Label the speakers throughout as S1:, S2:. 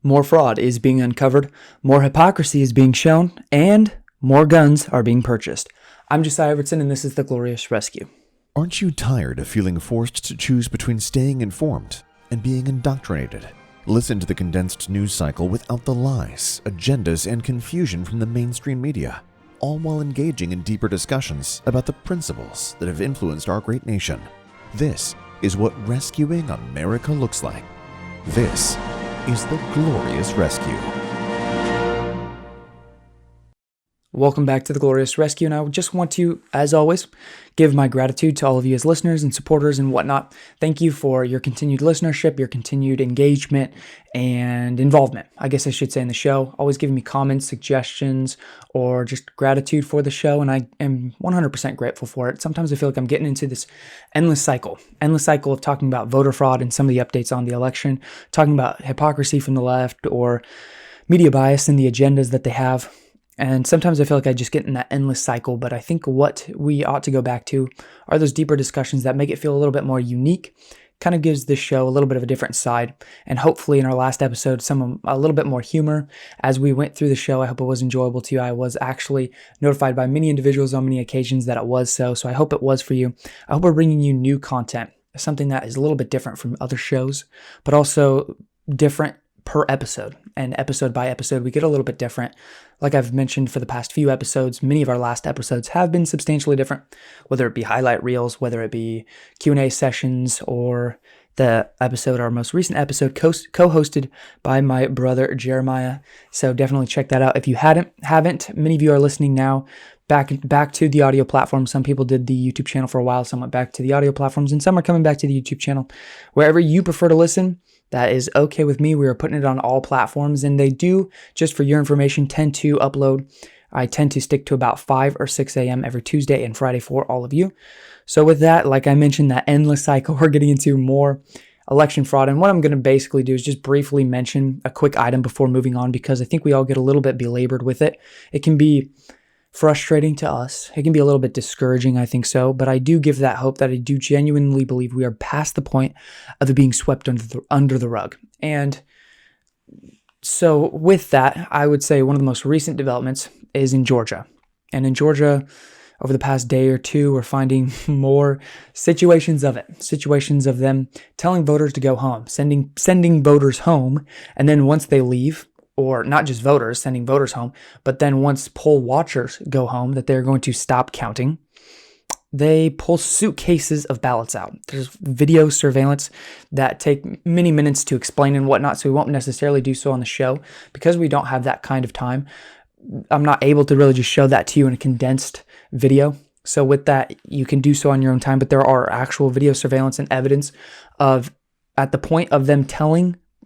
S1: More fraud is being uncovered, more hypocrisy is being shown, and more guns are being purchased. I'm Josiah Evertson, and this is The Glorious Rescue.
S2: Aren't you tired of feeling forced to choose between staying informed and being indoctrinated? Listen to the condensed news cycle without the lies, agendas, and confusion from the mainstream media, all while engaging in deeper discussions about the principles that have influenced our great nation. This is what rescuing America looks like. This is The Glorious Rescue.
S1: Welcome back to The Glorious Rescue, and I just want to, as always, give my gratitude to all of you as listeners and supporters and whatnot. Thank you for your continued listenership, your continued engagement, and involvement, I guess I should say, in the show. Always giving me comments, suggestions, or just gratitude for the show, and I am 100% grateful for it. Sometimes I feel like I'm getting into this endless cycle of talking about voter fraud and some of the updates on the election, talking about hypocrisy from the left or media bias and the agendas that they have. And sometimes I feel like I just get in that endless cycle, but I think what we ought to go back to are those deeper discussions that make it feel a little bit more unique, kind of gives this show a little bit of a different side, and hopefully in our last episode, a little bit more humor. As we went through the show, I hope it was enjoyable to you. I was actually notified by many individuals on many occasions that it was so I hope it was for you. I hope we're bringing you new content, something that is a little bit different from other shows, but also different per episode, and episode by episode we get a little bit different. Like I've mentioned for the past few episodes, many of our last episodes have been substantially different, whether it be highlight reels, whether it be Q&A sessions, or the episode, our most recent episode, co-hosted by my brother Jeremiah. So definitely check that out if you haven't. Many of you are listening now back to the audio platform. Some people did the YouTube channel for a while, some went back to the audio platforms, and some are coming back to the YouTube channel. Wherever you prefer to listen, that is okay with me. We are putting it on all platforms, and they do, just for your information, tend to upload. I tend to stick to about 5 or 6 a.m. every Tuesday and Friday for all of you. So with that, like I mentioned, that endless cycle, we're getting into more election fraud. And what I'm going to basically do is just briefly mention a quick item before moving on, because I think we all get a little bit belabored with it. It can be frustrating to us. It can be a little bit discouraging, I think so, but I do give that hope that I do genuinely believe we are past the point of it being swept under the rug. And so with that, I would say one of the most recent developments is in Georgia. And in Georgia, over the past day or two, we're finding more situations of them telling voters to go home, sending voters home, and then once they leave, or not just voters, sending voters home, but then once poll watchers go home, that they're going to stop counting, they pull suitcases of ballots out. There's video surveillance that take many minutes to explain and whatnot, so we won't necessarily do so on the show because we don't have that kind of time. I'm not able to really just show that to you in a condensed video. So with that, you can do so on your own time, but there are actual video surveillance and evidence of, at the point of them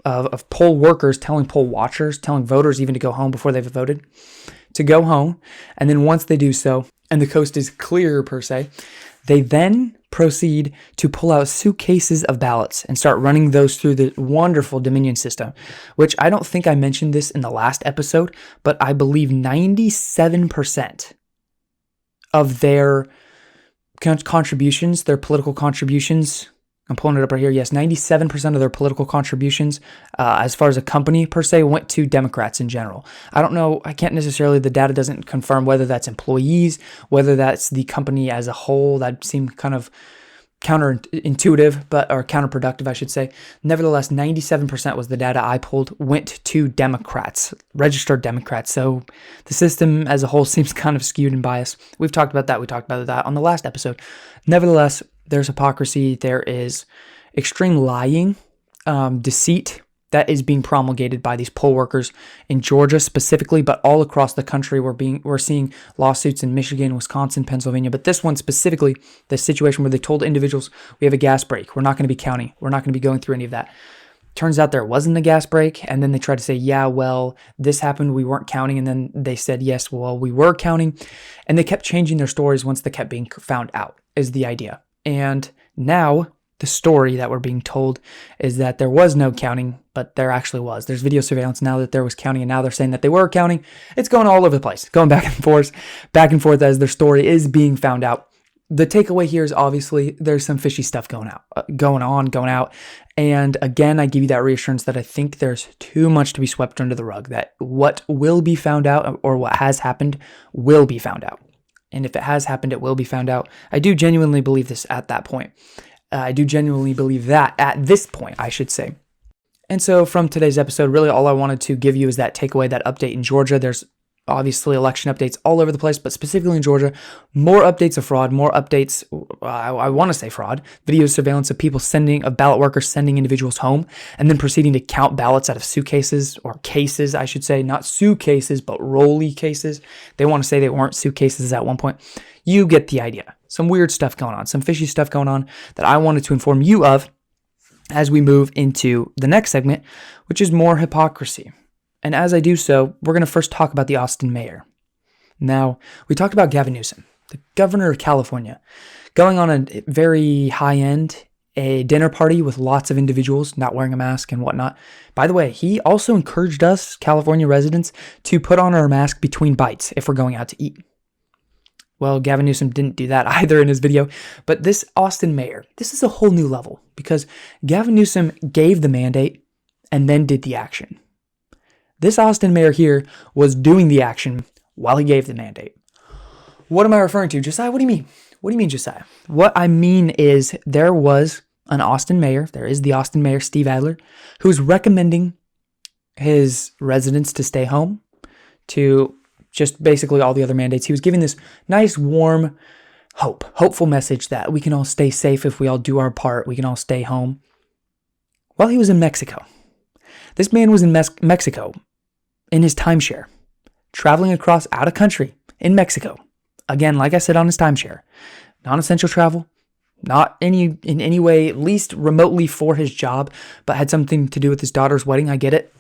S1: of poll workers telling poll watchers, telling voters even to go home before they've voted, to go home. And then once they do so, and the coast is clear per se, they then proceed to pull out suitcases of ballots and start running those through the wonderful Dominion system, which I don't think I mentioned this in the last episode, but I believe 97% of their contributions, their political contributions, I'm pulling it up right here. Yes, 97% of their political contributions, as far as a company per se, went to Democrats in general. I don't know. I can't necessarily, the data doesn't confirm whether that's employees, whether that's the company as a whole. That seemed kind of counterintuitive, or counterproductive, I should say. Nevertheless, 97% was the data I pulled, went to Democrats, registered Democrats. So the system as a whole seems kind of skewed and biased. We've talked about that. We talked about that on the last episode. Nevertheless, there's hypocrisy, there is extreme lying, deceit that is being promulgated by these poll workers in Georgia specifically, but all across the country. We're seeing lawsuits in Michigan, Wisconsin, Pennsylvania, but this one specifically, the situation where they told individuals, we have a gas break, we're not going to be counting, we're not going to be going through any of that. Turns out there wasn't a gas break, and then they tried to say, yeah, well, this happened, we weren't counting, and then they said, yes, well, we were counting, and they kept changing their stories once they kept being found out, is the idea. And now the story that we're being told is that there was no counting, but there actually was. There's video surveillance now that there was counting, and now they're saying that they were counting. It's going all over the place, going back and forth as their story is being found out. the takeaway here is obviously there's some fishy stuff going out. And again, I give you that reassurance that I think there's too much to be swept under the rug, that what will be found out or what has happened will be found out. And if it has happened, it will be found out. I do genuinely believe this at that point. I do genuinely believe that at this point, I should say. And so from today's episode, really all I wanted to give you is that takeaway, that update in Georgia. There's obviously election updates all over the place, but specifically in Georgia, more updates of fraud, more updates, I want to say fraud, video surveillance of people of ballot workers sending individuals home and then proceeding to count ballots out of suitcases, or cases, I should say, not suitcases, but rolly cases. They want to say they weren't suitcases at one point. You get the idea. Some weird stuff going on, some fishy stuff going on that I wanted to inform you of as we move into the next segment, which is more hypocrisy. And as I do so, we're going to first talk about the Austin mayor. Now, we talked about Gavin Newsom, the governor of California, going on a very high-end, a dinner party with lots of individuals not wearing a mask and whatnot. By the way, he also encouraged us, California residents, to put on our mask between bites if we're going out to eat. Well, Gavin Newsom didn't do that either in his video, but this Austin mayor, this is a whole new level because Gavin Newsom gave the mandate and then did the action. This Austin mayor here was doing the action while he gave the mandate. What am I referring to? Josiah, what do you mean? What do you mean, Josiah? What I mean is there was an Austin mayor, there is the Austin mayor, Steve Adler, who's recommending his residents to stay home, to just basically all the other mandates. He was giving this nice, warm, hopeful message that we can all stay safe if we all do our part. We can all stay home. While he was in Mexico. This man was in Mexico in his timeshare, traveling across out of country in Mexico. Again, like I said, on his timeshare. Non-essential travel, not in any way, at least remotely for his job, but had something to do with his daughter's wedding. I get it.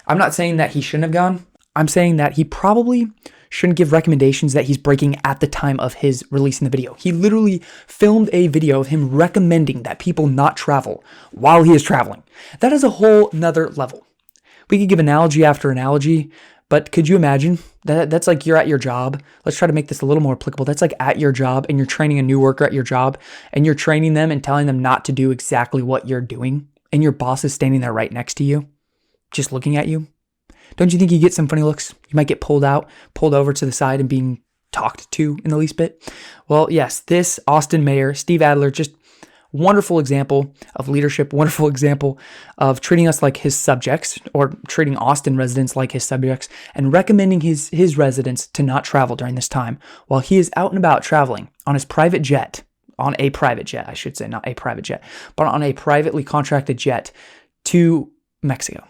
S1: I'm not saying that he shouldn't have gone. I'm saying that he probably shouldn't give recommendations that he's breaking at the time of his releasing the video. He literally filmed a video of him recommending that people not travel while he is traveling. That is a whole nother level. We could give analogy after analogy, but could you imagine that's like you're at your job. Let's try to make this a little more applicable. That's like at your job and you're training a new worker at your job and you're training them and telling them not to do exactly what you're doing. And your boss is standing there right next to you, just looking at you. Don't you think you get some funny looks? You might get pulled over to the side and being talked to in the least bit. Well, yes, this Austin mayor, Steve Adler, just wonderful example of leadership, wonderful example of treating us like his subjects, or treating Austin residents like his subjects, and recommending his residents to not travel during this time while he is out and about traveling on his private jet, on a private jet, I should say, not a private jet, but on a privately contracted jet to Mexico,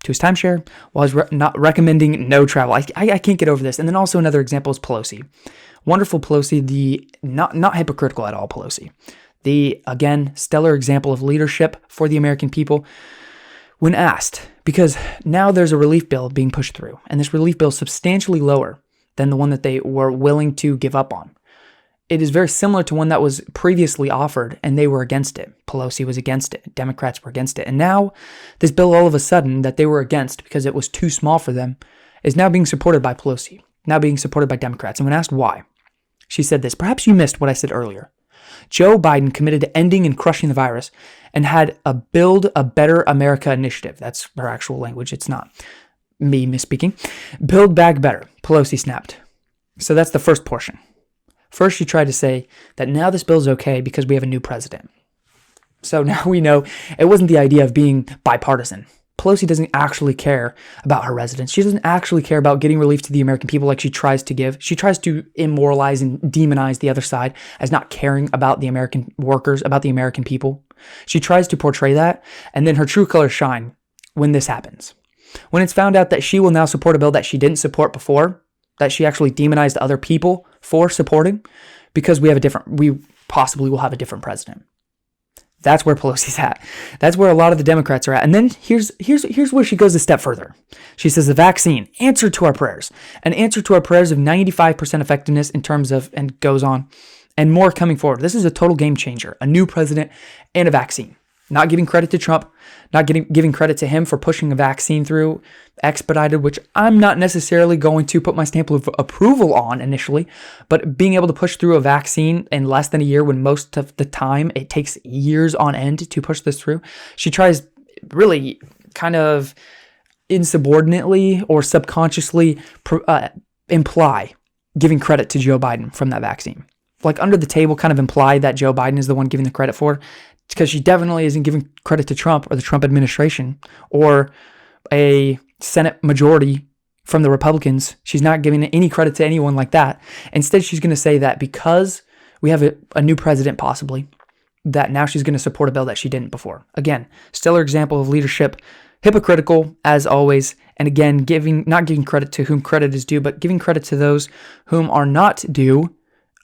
S1: to his timeshare, while he's not recommending no travel. I can't get over this. And then also another example is Pelosi. Wonderful Pelosi, the not hypocritical at all Pelosi. The, again, stellar example of leadership for the American people when asked, because now there's a relief bill being pushed through, and this relief bill is substantially lower than the one that they were willing to give up on. It is very similar to one that was previously offered, and they were against it. Pelosi was against it. Democrats were against it. And now this bill all of a sudden that they were against because it was too small for them is now being supported by Pelosi, now being supported by Democrats. And when asked why, she said this: perhaps you missed what I said earlier. Joe Biden committed to ending and crushing the virus and had a Build a Better America initiative. That's her actual language. It's not me misspeaking. Build back better, Pelosi snapped. So that's the first portion. First, she tried to say that now this bill is okay because we have a new president. So now we know it wasn't the idea of being bipartisan. Pelosi doesn't actually care about her residents. She doesn't actually care about getting relief to the American people like she tries to give. She tries to immoralize and demonize the other side as not caring about the American workers, about the American people. She tries to portray that, and then her true colors shine when this happens. When it's found out that she will now support a bill that she didn't support before, that she actually demonized other people for supporting, because we possibly will have a different president. That's where Pelosi's at. That's where a lot of the Democrats are at. And then here's where she goes a step further. She says the vaccine, answer to our prayers. An answer to our prayers of 95% effectiveness in terms of, and goes on, and more coming forward. This is a total game changer. A new president and a vaccine. not giving credit to Trump, not giving credit to him for pushing a vaccine through expedited, which I'm not necessarily going to put my stamp of approval on initially, but being able to push through a vaccine in less than a year when most of the time it takes years on end to push this through. She tries really kind of insubordinately or subconsciously imply giving credit to Joe Biden from that vaccine. Like under the table kind of imply that Joe Biden is the one giving the credit for it, because she definitely isn't giving credit to Trump or the Trump administration or a Senate majority from the Republicans. She's not giving any credit to anyone like that. Instead, she's going to say that because we have a new president possibly, that now she's going to support a bill that she didn't before. Again, stellar example of leadership, hypocritical as always, and again, not giving credit to whom credit is due, but giving credit to those whom are not due.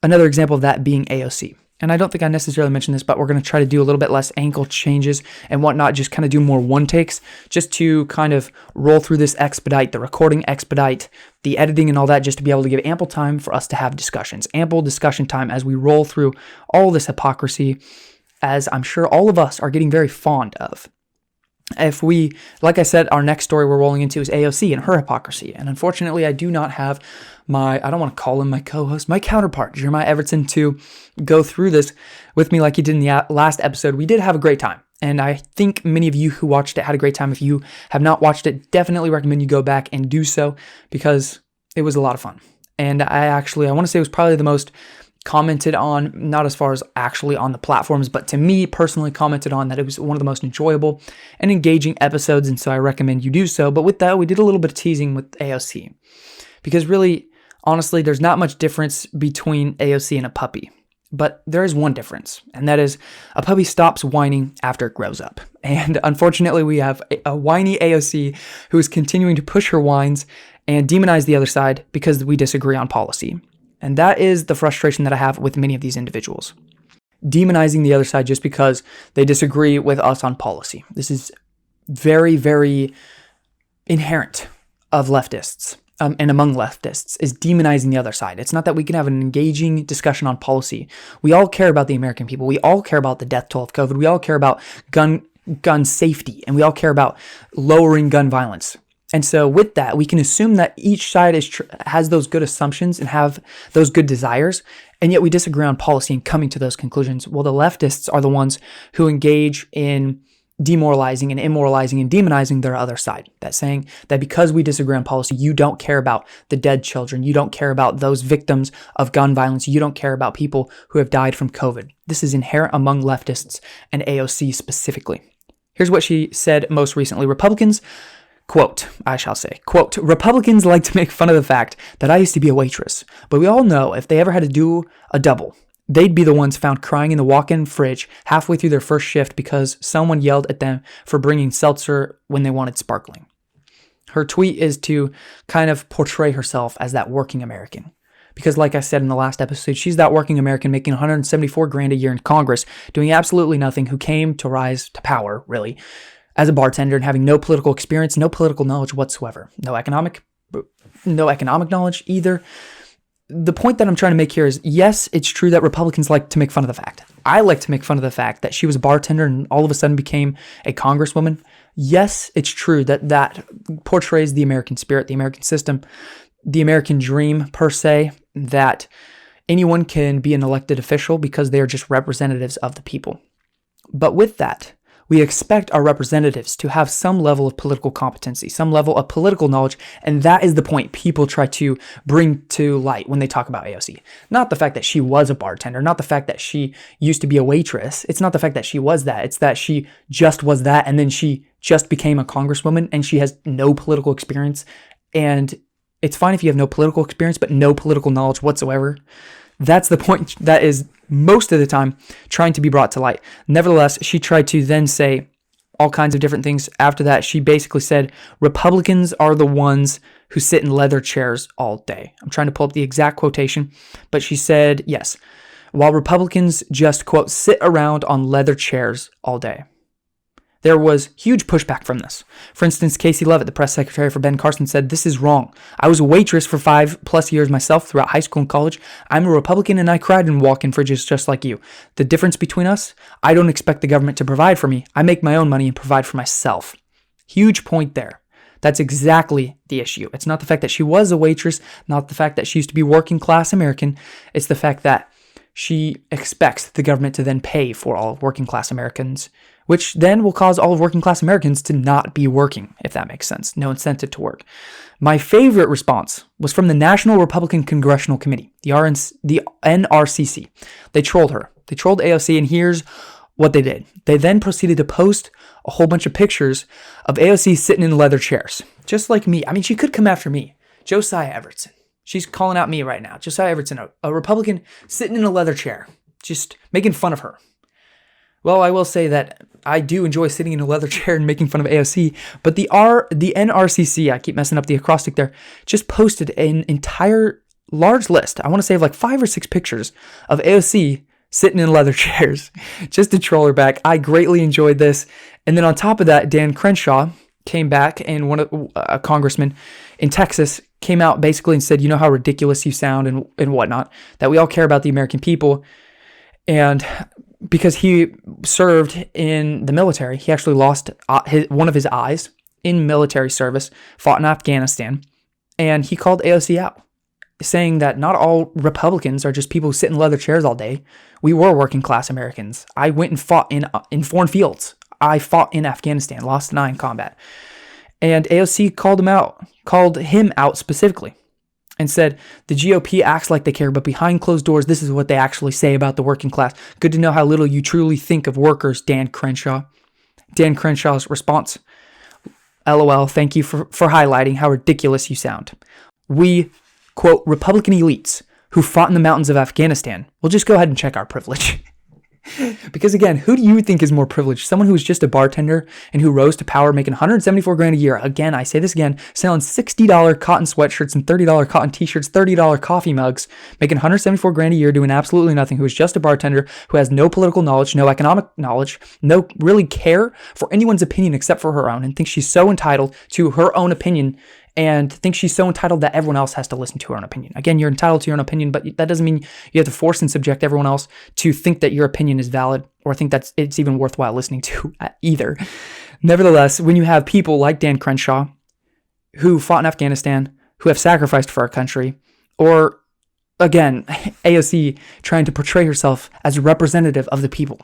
S1: Another example of that being AOC. And I don't think I necessarily mentioned this, but we're going to try to do a little bit less ankle changes and whatnot, just kind of do more one takes, just to kind of roll through this expedite, the recording expedite, the editing and all that, just to be able to give ample time for us to have discussions, ample discussion time as we roll through all this hypocrisy, as I'm sure all of us are getting very fond of. If we, like I said, our next story we're rolling into is AOC and her hypocrisy. And unfortunately, I do not have I don't want to call him my co-host, my counterpart, Jeremiah Everton, to go through this with me like he did in the last episode. We did have a great time. And I think many of you who watched it had a great time. If you have not watched it, definitely recommend you go back and do so, because it was a lot of fun. And I want to say it was probably the most commented on, not as far as actually on the platforms, but to me personally commented on that it was one of the most enjoyable and engaging episodes, and so I recommend you do so. But with that, we did a little bit of teasing with AOC, because really, honestly, there's not much difference between AOC and a puppy, but there is one difference, and that is a puppy stops whining after it grows up. And unfortunately, we have a whiny AOC who is continuing to push her whines and demonize the other side because we disagree on policy. And that is the frustration that I have with many of these individuals. Demonizing the other side just because they disagree with us on policy. This is very, very inherent of leftists and among leftists, is demonizing the other side. It's not that we can have an engaging discussion on policy. We all care about the American people. We all care about the death toll of COVID. We all care about gun safety, and we all care about lowering gun violence. And so with that, we can assume that each side has those good assumptions and have those good desires, and yet we disagree on policy and coming to those conclusions. Well, the leftists are the ones who engage in demoralizing and immoralizing and demonizing their other side. That's saying that because we disagree on policy, you don't care about the dead children. You don't care about those victims of gun violence. You don't care about people who have died from COVID. This is inherent among leftists and AOC specifically. Here's what she said most recently. Republicans, quote, Republicans like to make fun of the fact that I used to be a waitress, but we all know if they ever had to do a double, they'd be the ones found crying in the walk-in fridge halfway through their first shift because someone yelled at them for bringing seltzer when they wanted sparkling. Her tweet is to kind of portray herself as that working American. Because like I said in the last episode, she's that working American making $174,000 a year in Congress, doing absolutely nothing, who came to rise to power, really, as a bartender and having no political experience, no political knowledge whatsoever, no economic knowledge either. The point that I'm trying to make here is, yes, it's true that Republicans like to make fun of the fact. I like to make fun of the fact that she was a bartender and all of a sudden became a congresswoman. Yes, it's true that that portrays the American spirit, the American system, the American dream per se, that anyone can be an elected official because they are just representatives of the people. But with that, we expect our representatives to have some level of political competency, some level of political knowledge, and that is the point people try to bring to light when they talk about AOC. Not the fact that she was a bartender, not the fact that she used to be a waitress. It's not the fact that she was that. It's that she just was that, and then she just became a congresswoman, and she has no political experience. And it's fine if you have no political experience, but no political knowledge whatsoever. That's the point that is most of the time trying to be brought to light. Nevertheless, she tried to then say all kinds of different things. After that, she basically said, Republicans are the ones who sit in leather chairs all day. I'm trying to pull up the exact quotation, but she said, yes, while Republicans just, quote, sit around on leather chairs all day. there was huge pushback from this. For instance, Casey Levitt, the press secretary for Ben Carson, said, "This is wrong. I was a waitress for 5+ years myself throughout high school and college. I'm a Republican and I cried in walk-in fridges just like you. The difference between us, I don't expect the government to provide for me. I make my own money and provide for myself." Huge point there. That's exactly the issue. It's not the fact that she was a waitress, not the fact that she used to be working class American. It's the fact that she expects the government to then pay for all of working class Americans, which then will cause all of working class Americans to not be working, if that makes sense. No incentive to work. My favorite response was from the National Republican Congressional Committee, the NRCC. They trolled her. They trolled AOC, and here's what they did. They then proceeded to post a whole bunch of pictures of AOC sitting in leather chairs, just like me. I mean, she could come after me. Josiah Evertson. She's calling out me right now. Josiah Evertson, a Republican sitting in a leather chair, just making fun of her. Well, I will say that I do enjoy sitting in a leather chair and making fun of AOC, but the NRCC, I keep messing up the acrostic there, just posted an entire large list. I want to say of like 5 or 6 pictures of AOC sitting in leather chairs, just to troll her back. I greatly enjoyed this. And then on top of that, Dan Crenshaw came back, and a congressman in Texas came out basically and said, "You know how ridiculous you sound and whatnot, that we all care about the American people." And because he served in the military, he actually lost one of his eyes in military service, fought in Afghanistan, and he called AOC out, saying that not all Republicans are just people who sit in leather chairs all day. We were working class Americans. I went and fought in foreign fields. I fought in Afghanistan, lost an eye in combat. And AOC called him out specifically and said, "The GOP acts like they care, but behind closed doors, this is what they actually say about the working class. Good to know how little you truly think of workers, Dan Crenshaw." Dan Crenshaw's response, "LOL, thank you for highlighting how ridiculous you sound. We, quote, Republican elites who fought in the mountains of Afghanistan will just go ahead and check our privilege." Because again, who do you think is more privileged? Someone who was just a bartender and who rose to power making $174,000 a year. Again, I say this again, selling $60 cotton sweatshirts and $30 cotton t-shirts, $30 coffee mugs, making $174,000 a year, doing absolutely nothing, who is just a bartender, who has no political knowledge, no economic knowledge, no really care for anyone's opinion except for her own, and thinks she's so entitled to her own opinion and thinks she's so entitled that everyone else has to listen to her own opinion. Again, you're entitled to your own opinion, but that doesn't mean you have to force and subject everyone else to think that your opinion is valid or think that it's even worthwhile listening to either. Nevertheless, when you have people like Dan Crenshaw who fought in Afghanistan, who have sacrificed for our country, or again, AOC trying to portray herself as a representative of the people,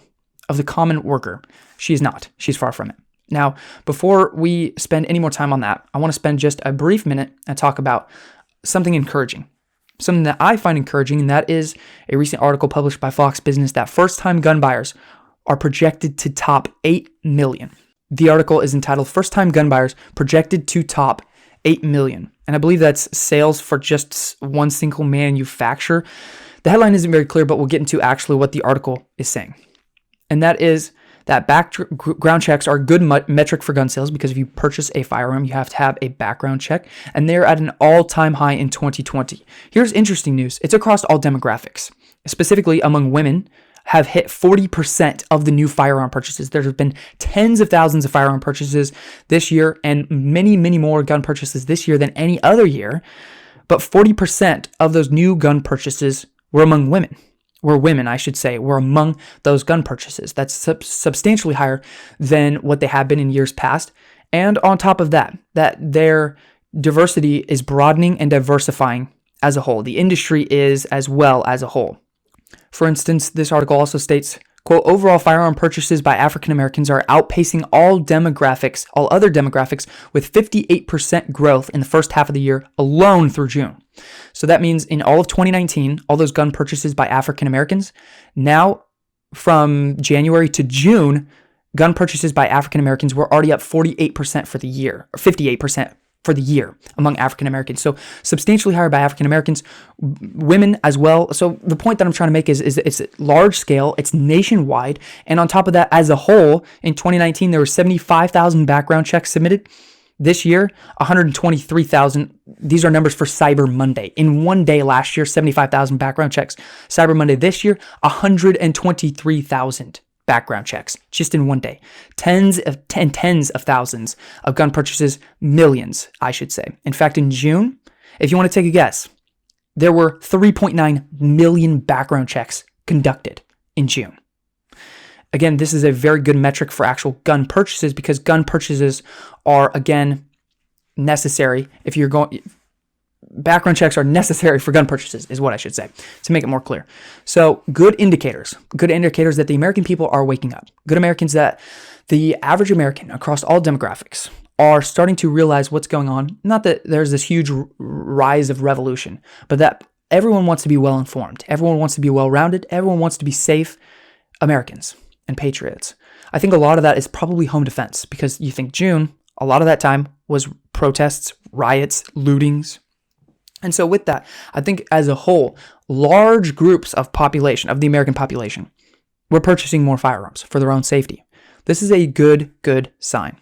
S1: of the common worker, she's not. She's far from it. Now, before we spend any more time on that, I want to spend just a brief minute and talk about something encouraging. Something that I find encouraging, and that is a recent article published by Fox Business that first-time gun buyers are projected to top 8 million. The article is entitled "First-Time Gun Buyers Projected to Top 8 Million." And I believe that's sales for just one single manufacturer. The headline isn't very clear, but we'll get into actually what the article is saying. And that is that background checks are a good metric for gun sales, because if you purchase a firearm, you have to have a background check, and they're at an all-time high in 2020. Here's interesting news. It's across all demographics. Specifically, among women, have hit 40% of the new firearm purchases. There have been tens of thousands of firearm purchases this year and many, many more gun purchases this year than any other year, but 40% of those new gun purchases were among women. Were among those gun purchases. That's substantially higher than what they have been in years past. And on top of that their diversity is broadening and diversifying as a whole. The industry is as well as a whole. For instance, this article also states, quote, "Overall firearm purchases by African Americans are outpacing all other demographics, with 58% growth in the first half of the year alone through June." So that means in all of 2019, all those gun purchases by African Americans, now from January to June, gun purchases by African Americans were already up 48% for the year, or 58% for the year among African Americans. So substantially higher by African Americans, women as well. So the point that I'm trying to make is it's large scale, it's nationwide. And on top of that, as a whole, in 2019, there were 75,000 background checks submitted. This year, 123,000. These are numbers for Cyber Monday. In one day last year, 75,000 background checks. Cyber Monday this year, 123,000 background checks just in one day. Tens of thousands of gun purchases, millions, I should say. In fact, in June, if you want to take a guess, there were 3.9 million background checks conducted in June. Again, this is a very good metric for actual gun purchases because gun purchases are, again, necessary if you're going... Background checks are necessary for gun purchases, is what I should say, to make it more clear. So good indicators that the American people are waking up. Good Americans that the average American across all demographics are starting to realize what's going on. Not that there's this huge rise of revolution, but that everyone wants to be well-informed. Everyone wants to be well-rounded. Everyone wants to be safe Americans and patriots. I think a lot of that is probably home defense because you think June, a lot of that time was protests, riots, lootings. And so with that, I think as a whole, large groups of the American population, were purchasing more firearms for their own safety. This is a good sign.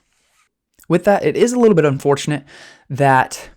S1: With that, it is a little bit unfortunate that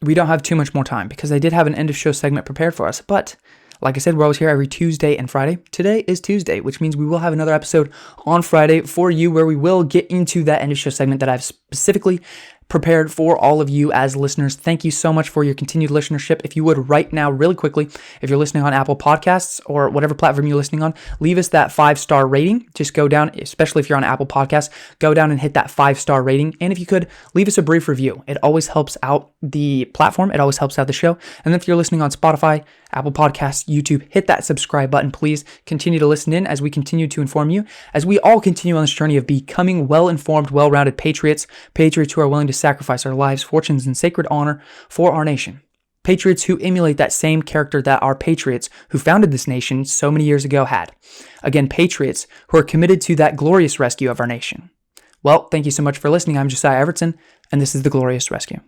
S1: we don't have too much more time because I did have an end of show segment prepared for us. But like I said, we're always here every Tuesday and Friday. Today is Tuesday, which means we will have another episode on Friday for you where we will get into that end of show segment that I've specifically prepared for all of you as listeners. Thank you so much for your continued listenership. If you would right now, really quickly, if you're listening on Apple Podcasts or whatever platform you're listening on, leave us that 5-star rating. Just go down, especially if you're on Apple Podcasts, go down and hit that 5-star rating. And if you could, leave us a brief review. It always helps out the platform. It always helps out the show. And then if you're listening on Spotify, Apple Podcasts, YouTube, hit that subscribe button. Please continue to listen in as we continue to inform you, as we all continue on this journey of becoming well-informed, well-rounded patriots who are willing to sacrifice our lives, fortunes, and sacred honor for our nation. Patriots who emulate that same character that our patriots who founded this nation so many years ago had. Again, patriots who are committed to that glorious rescue of our nation. Well, thank you so much for listening. I'm Josiah Everton, and this is The Glorious Rescue.